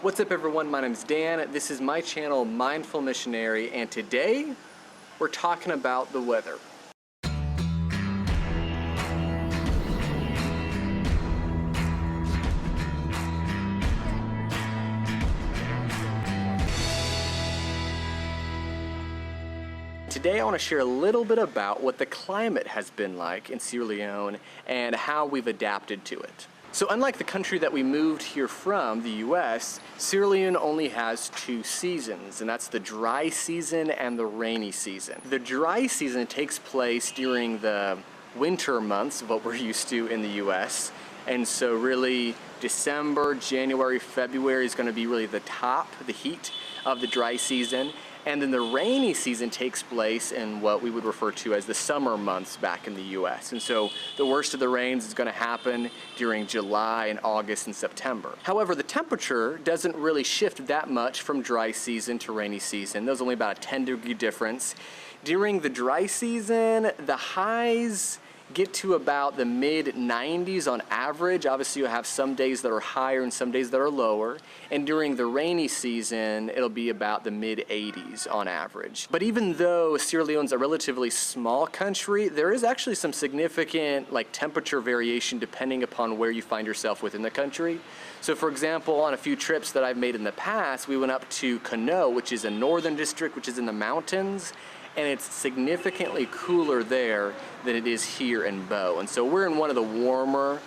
What's up everyone, my name's Dan. This is my channel, Mindful Missionary, and today we're talking about the weather. Today I want to share a little bit about what the climate has been like in Sierra Leone and how we've adapted to it. So unlike the country that we moved here from, the US, Sierra Leone only has two seasons, and that's the dry season and the rainy season. The dry season takes place during the winter months, what we're used to in the US, and so really December, January, February is going to be really the top, the heat of the dry season. And then the rainy season takes place in what we would refer to as the summer months back in the US. And so the worst of the rains is going to happen during July and August and September. However, the temperature doesn't really shift that much from dry season to rainy season. There's only about a 10-degree difference. During the dry season, the highs get to about the mid-90s on average. Obviously you'll have some days that are higher and some days that are lower. And during the rainy season, it'll be about the mid-80s on average. But even though Sierra Leone's a relatively small country, there is actually some significant temperature variation depending upon where you find yourself within the country. So for example, on a few trips that I've made in the past, we went up to Kano, which is a northern district, which is in the mountains, and it's significantly cooler there than it is here in Bo. And so we're in one of the warmer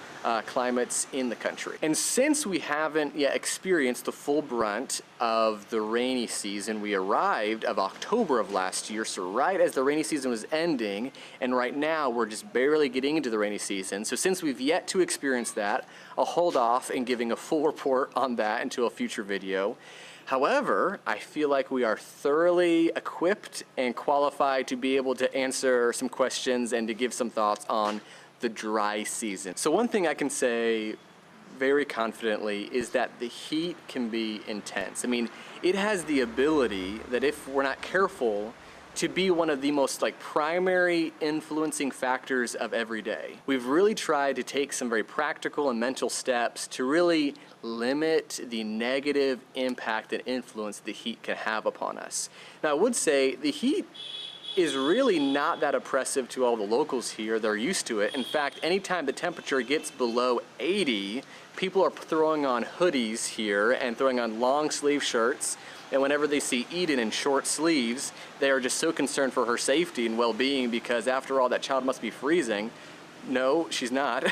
climates in the country. And since we haven't yet experienced the full brunt of the rainy season, we arrived of October of last year, so right as the rainy season was ending, and right now we're just barely getting into the rainy season. So since we've yet to experience that, I'll hold off in giving a full report on that until a future video. However, I feel like we are thoroughly equipped and qualified to be able to answer some questions and to give some thoughts on the dry season. So one thing I can say very confidently is that the heat can be intense. I mean, it has the ability that if we're not careful to be one of the most primary influencing factors of every day. We've really tried to take some very practical and mental steps to really limit the negative impact and influence the heat can have upon us. Now I would say the heat is really not that oppressive to all the locals here. They're used to it. In fact, anytime the temperature gets below 80, people are throwing on hoodies here and throwing on long sleeve shirts. And whenever they see Eden in short sleeves, they are just so concerned for her safety and well-being because after all, that child must be freezing. No, she's not.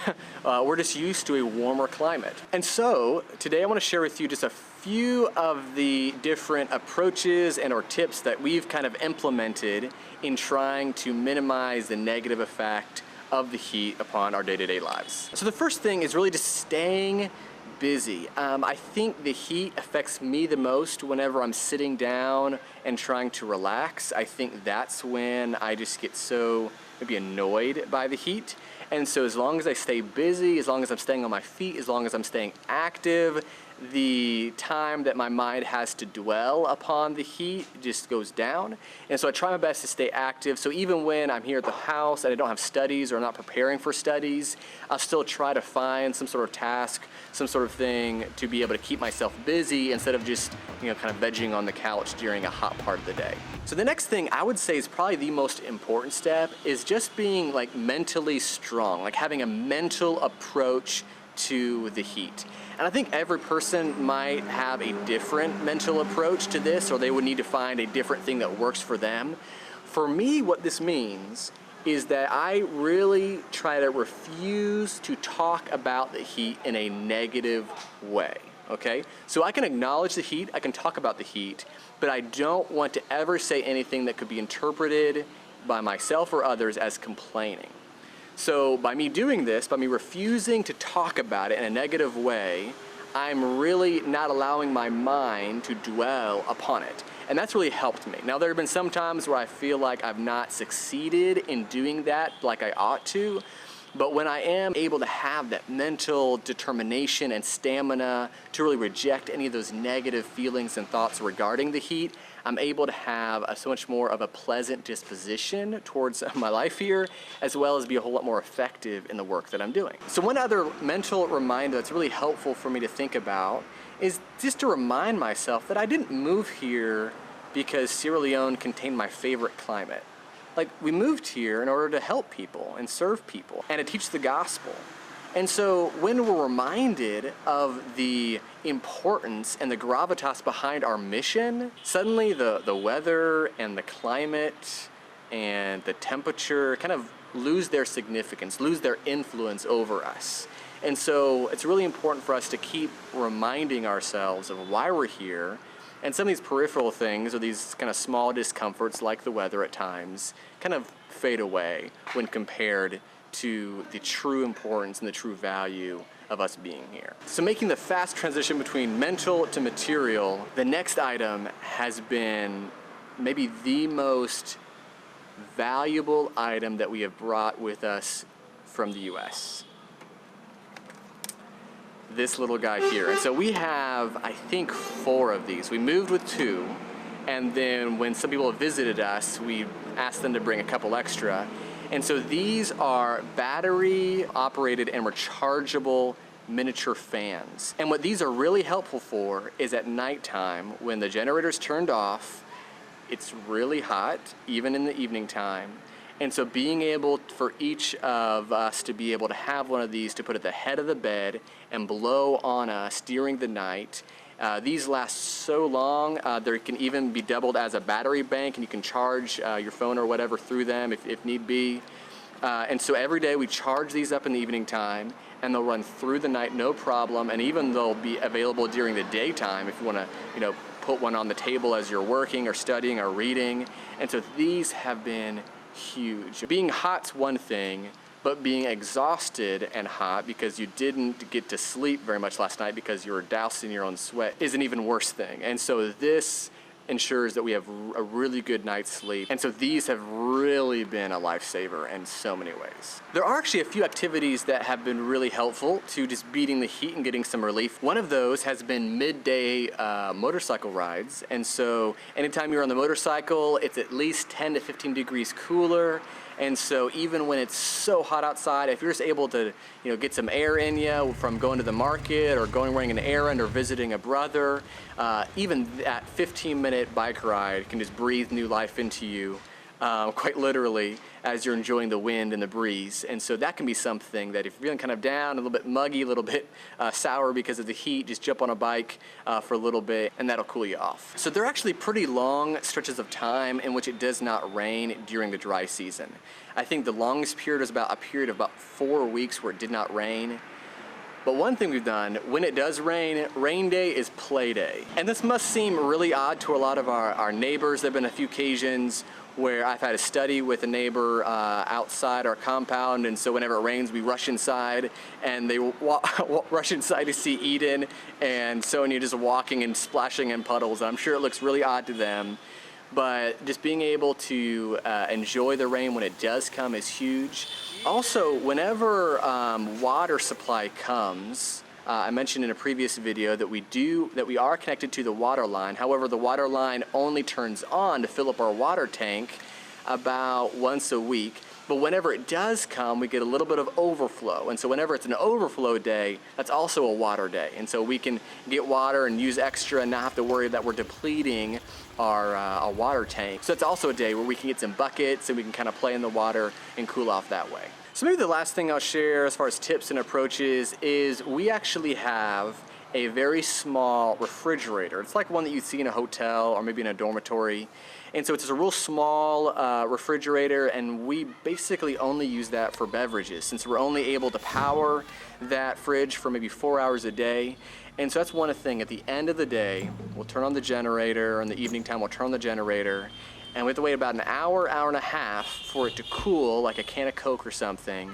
We're just used to a warmer climate. And so today I want to share with you just a few of the different approaches and or tips that we've kind of implemented in trying to minimize the negative effect of the heat upon our day-to-day lives. So the first thing is really just staying busy. I think the heat affects me the most whenever I'm sitting down and trying to relax. I think that's when I just get so maybe annoyed by the heat. And so as long as I stay busy, as long as I'm staying on my feet, as long as I'm staying active, the time that my mind has to dwell upon the heat just goes down. And so I try my best to stay active. So even when I'm here at the house and I don't have studies or I'm not preparing for studies, I'll still try to find some sort of task, some sort of thing to be able to keep myself busy instead of just, kind of vegging on the couch during a hot part of the day. So the next thing I would say is probably the most important step is just being mentally strong, having a mental approach to the heat. And I think every person might have a different mental approach to this, or they would need to find a different thing that works for them. For me, what this means is that I really try to refuse to talk about the heat in a negative way, okay? So I can acknowledge the heat, I can talk about the heat, but I don't want to ever say anything that could be interpreted by myself or others as complaining. So by me doing this, by me refusing to talk about it in a negative way, I'm really not allowing my mind to dwell upon it. And that's really helped me. Now there have been some times where I feel like I've not succeeded in doing that like I ought to, but when I am able to have that mental determination and stamina to really reject any of those negative feelings and thoughts regarding the heat, I'm able to have so much more of a pleasant disposition towards my life here, as well as be a whole lot more effective in the work that I'm doing. So one other mental reminder that's really helpful for me to think about is just to remind myself that I didn't move here because Sierra Leone contained my favorite climate. Like, we moved here in order to help people and serve people and to teach the gospel. And so when we're reminded of the importance and the gravitas behind our mission, suddenly the weather and the climate and the temperature kind of lose their significance, lose their influence over us. And so it's really important for us to keep reminding ourselves of why we're here. And some of these peripheral things, or these kind of small discomforts like the weather at times, kind of fade away when compared to the true importance and the true value of us being here. So making the fast transition between mental to material, the next item has been maybe the most valuable item that we have brought with us from the US. This little guy here. And so we have, I think, 4 of these. We moved with 2, and then when some people visited us, we asked them to bring a couple extra. And so these are battery operated and rechargeable miniature fans. And what these are really helpful for is at nighttime when the generator's turned off, it's really hot, even in the evening time. And so being able for each of us to be able to have one of these to put at the head of the bed and blow on us during the night. These last so long, they can even be doubled as a battery bank, and you can charge your phone or whatever through them if need be. And so every day we charge these up in the evening time, and they'll run through the night no problem, and even they'll be available during the daytime if you want to, put one on the table as you're working or studying or reading. And so these have been huge. Being hot's one thing, but being exhausted and hot because you didn't get to sleep very much last night because you were doused in your own sweat is an even worse thing. And so this ensures that we have a really good night's sleep. And so these have really been a lifesaver in so many ways. There are actually a few activities that have been really helpful to just beating the heat and getting some relief. One of those has been midday motorcycle rides. And so anytime you're on the motorcycle, it's at least 10 to 15 degrees cooler. And so even when it's so hot outside, if you're just able to, get some air in you from going to the market or running an errand or visiting a brother, even that 15-minute bike ride can just breathe new life into you, quite literally, as you're enjoying the wind and the breeze. And so that can be something that if you're feeling kind of down, a little bit muggy, a little bit sour because of the heat, just jump on a bike for a little bit and that'll cool you off. So there are actually pretty long stretches of time in which it does not rain during the dry season. I think the longest period is a period of about 4 weeks where it did not rain. But one thing we've done, when it does rain, rain day is play day. And this must seem really odd to a lot of our neighbors. There have been a few occasions where I've had to study with a neighbor outside our compound, and so whenever it rains, we rush inside, and they rush inside to see Eden, and Sonia just walking and splashing in puddles. I'm sure it looks really odd to them, but just being able to enjoy the rain when it does come is huge. Also, whenever water supply comes, I mentioned in a previous video that we are connected to the water line. However, the water line only turns on to fill up our water tank about once a week. But whenever it does come, we get a little bit of overflow. And so whenever it's an overflow day, that's also a water day. And so we can get water and use extra and not have to worry that we're depleting our water tank. So it's also a day where we can get some buckets and we can kind of play in the water and cool off that way. So maybe the last thing I'll share as far as tips and approaches is we actually have a very small refrigerator. It's like one that you'd see in a hotel or maybe in a dormitory. And so it's a real small refrigerator, and we basically only use that for beverages since we're only able to power that fridge for maybe 4 hours a day. And so that's one thing. At the end of the day, we'll turn on the generator, or in the evening time, we'll turn on the generator, and we have to wait about an hour, hour and a half for it to cool, like a can of Coke or something.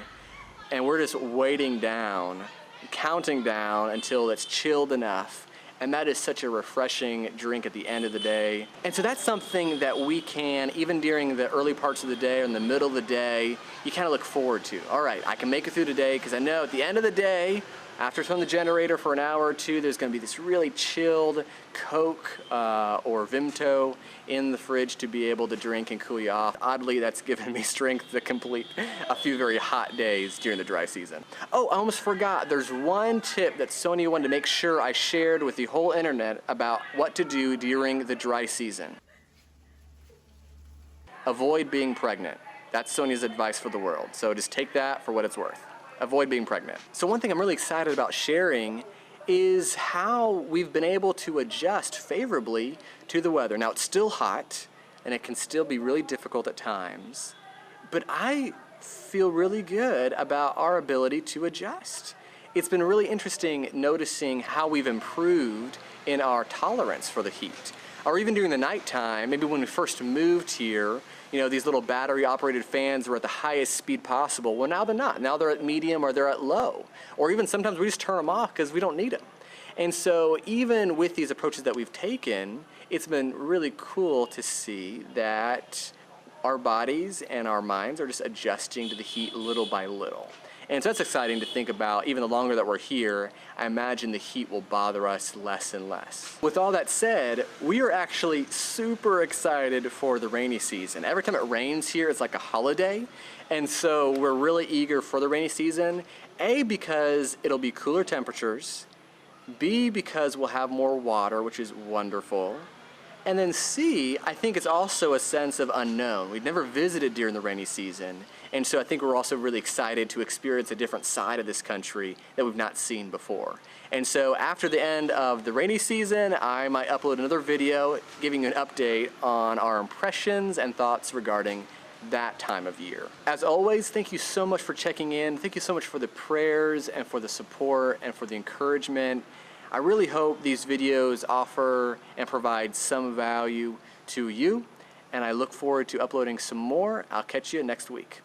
And we're just waiting down, counting down until it's chilled enough. And that is such a refreshing drink at the end of the day. And so that's something that we can, even during the early parts of the day or in the middle of the day, you kind of look forward to. All right, I can make it through today because I know at the end of the day, After it's on the generator for an hour or two, there's going to be this really chilled Coke or Vimto in the fridge to be able to drink and cool you off. Oddly, that's given me strength to complete a few very hot days during the dry season. Oh, I almost forgot. There's one tip that Sonia wanted to make sure I shared with the whole internet about what to do during the dry season. Avoid being pregnant. That's Sonia's advice for the world. So just take that for what it's worth. Avoid being pregnant. So one thing I'm really excited about sharing is how we've been able to adjust favorably to the weather. Now it's still hot and it can still be really difficult at times, but I feel really good about our ability to adjust. It's been really interesting noticing how we've improved in our tolerance for the heat. Or even during the nighttime, maybe when we first moved here, these little battery operated fans were at the highest speed possible. Well, now they're not. Now they're at medium or they're at low. Or even sometimes we just turn them off because we don't need them. And so even with these approaches that we've taken, it's been really cool to see that our bodies and our minds are just adjusting to the heat little by little. And so that's exciting to think about. Even the longer that we're here, I imagine the heat will bother us less and less. With all that said, we are actually super excited for the rainy season. Every time it rains here, it's like a holiday. And so we're really eager for the rainy season. A, because it'll be cooler temperatures. B, because we'll have more water, which is wonderful. And then C, I think it's also a sense of unknown. We've never visited during the rainy season, and so I think we're also really excited to experience a different side of this country that we've not seen before. And so after the end of the rainy season, I might upload another video giving you an update on our impressions and thoughts regarding that time of year. As always, thank you so much for checking in. Thank you so much for the prayers and for the support and for the encouragement. I really hope these videos offer and provide some value to you, and I look forward to uploading some more. I'll catch you next week.